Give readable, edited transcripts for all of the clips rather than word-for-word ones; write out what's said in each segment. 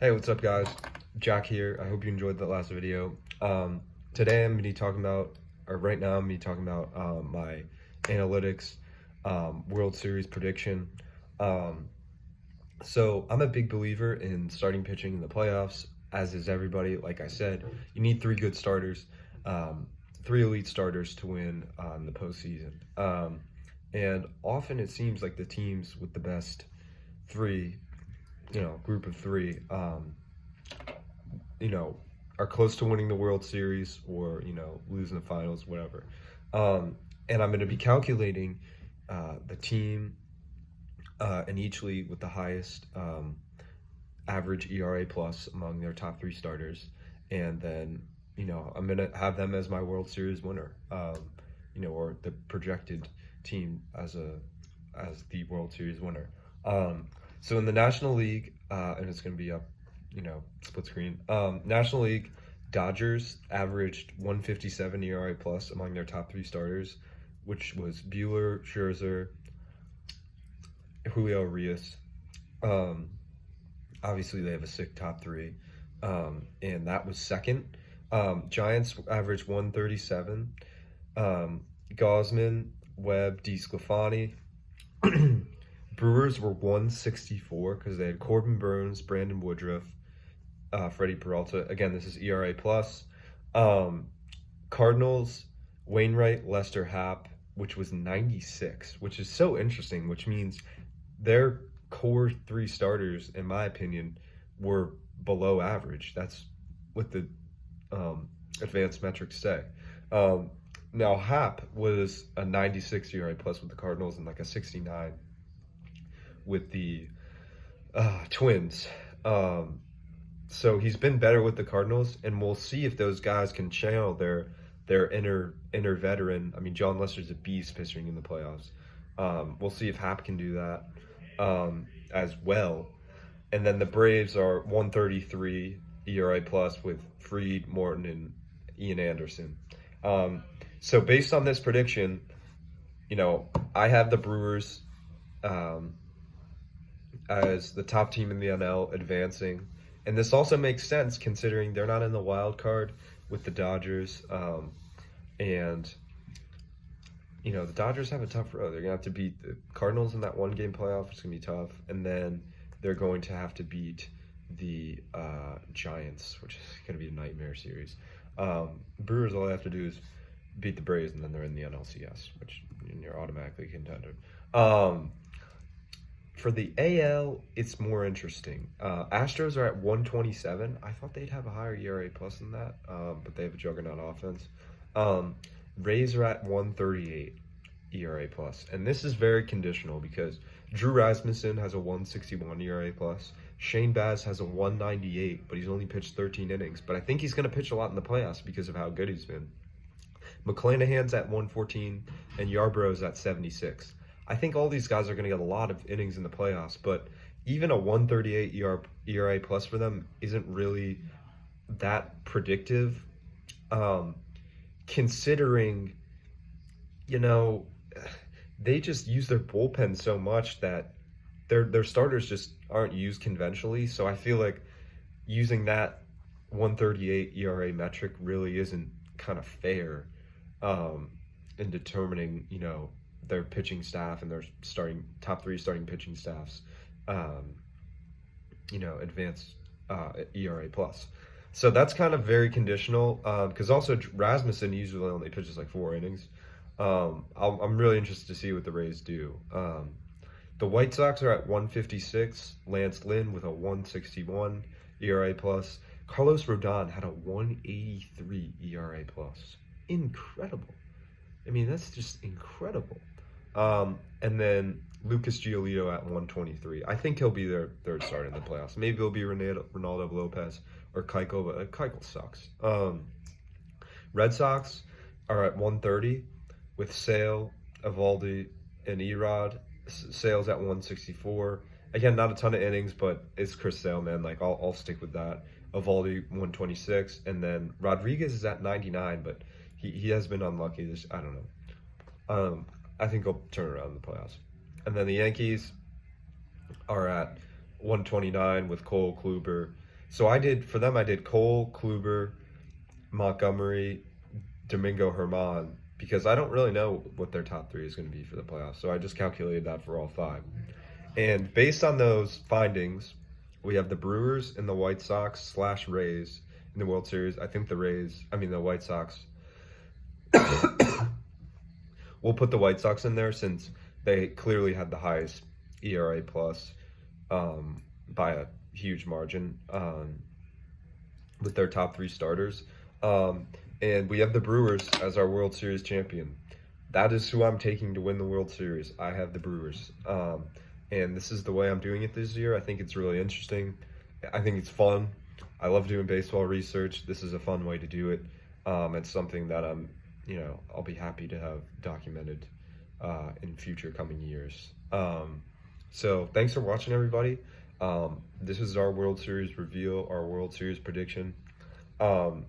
Hey, what's up, guys? Jack here. I hope you enjoyed the last video. Today I'm going to be talking about, or right now I'm going to be talking about my analytics World Series prediction. Um, so I'm a big believer in starting pitching in the playoffs, as is everybody. Like I said, you need three good starters, three elite starters to win the postseason. And often it seems like the teams with the best three, group of three, you know, are close to winning the World Series or, losing the finals, whatever. And I'm going to be calculating the team in each league with the highest average ERA plus among their top three starters. And then, I'm going to have them as my World Series winner, or the projected team as the World Series winner. So in the National League, and it's going to be up, split screen. National League, Dodgers averaged 157 ERA plus among their top three starters, which was Buehler, Scherzer, Julio Urias. Obviously, they have a sick top three, and that was second. Giants averaged 137. Gosman, Webb, DeSclafani. Brewers were 164 because they had Corbin Burns, Brandon Woodruff, Freddie Peralta. Again, this is ERA plus. Cardinals, Wainwright, Lester Happ, which was 96, which is so interesting, which means their core three starters, in my opinion, were below average. That's what the advanced metrics say. Now, Happ was a 96 ERA plus with the Cardinals and like a 69 with the Twins. So he's been better with the Cardinals, and we'll see if those guys can channel their inner veteran. I mean, John Lester's a beast pitching in the playoffs. We'll see if Happ can do that as well. And then the Braves are 133 ERA plus with Fried, Morton, and Ian Anderson. So based on this prediction, I have the Brewers as the top team in the NL advancing. And this also makes sense considering they're not in the wild card with the Dodgers. And the Dodgers have a tough road. They're going to have to beat the Cardinals in that one-game playoff. It's going to be tough. And then they're going to have to beat the Giants, which is going to be a nightmare series. Brewers, all they have to do is beat the Braves, and then they're in the NLCS, which you're automatically contender. For the AL, it's more interesting. Astros are at 127. I thought they'd have a higher ERA plus than that, but they have a juggernaut offense. Rays are at 138 ERA plus, and this is very conditional because Drew Rasmussen has a 161 ERA plus. Shane Baz has a 198, but he's only pitched 13 innings. But I think he's going to pitch a lot in the playoffs because of how good he's been. McClanahan's at 114, and Yarborough's at 76. I think all these guys are going to get a lot of innings in the playoffs, but even a 138 ERA plus for them isn't really that predictive, considering, they just use their bullpen so much that their starters just aren't used conventionally. So I feel like using that 138 ERA metric really isn't kind of fair in determining, their pitching staff and their top three starting pitching staffs, advanced ERA plus. So that's kind of very conditional because also Rasmussen usually only pitches like 4 innings. I'm really interested to see what the Rays do. The White Sox are at 156. Lance Lynn with a 161 ERA plus. Carlos Rodon had a 183 ERA plus. Incredible. I mean, that's just incredible. And then Lucas Giolito at 123. I think he'll be their third starter in the playoffs. Maybe it'll be Ronaldo Lopez or Keuchel, but Keuchel sucks. Red Sox are at 130 with Sale, Evaldi, and Erod. Sale's at 164. Again, not a ton of innings, but it's Chris Sale, man. Like, I'll stick with that. Evaldi, 126. And then Rodriguez is at 99, but he has been unlucky. I don't know. I think he'll turn around in the playoffs. And then the Yankees are at 129 with Cole, Kluber, So for them, I did Cole, Kluber, Montgomery, Domingo Herman, because I don't really know what their top three is going to be for the playoffs. So I just calculated that for all five. And based on those findings, we have the Brewers and the White Sox / Rays in the World Series. I think the White Sox. We'll put the White Sox in there since they clearly had the highest ERA plus by a huge margin with their top three starters. And we have the Brewers as our World Series champion. That is who I'm taking to win the World Series. I have the Brewers. And this is the way I'm doing it this year. I think it's really interesting. I think it's fun. I love doing baseball research. This is a fun way to do it. It's something that I'll be happy to have documented in future coming years. So thanks for watching, everybody. This is our World Series reveal, our World Series prediction. I'm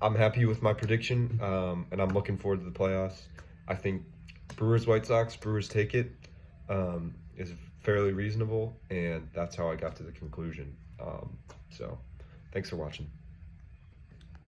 happy with my prediction, and I'm looking forward to the playoffs. I think Brewers, White Sox, Brewers take it is fairly reasonable, and that's how I got to the conclusion. So thanks for watching.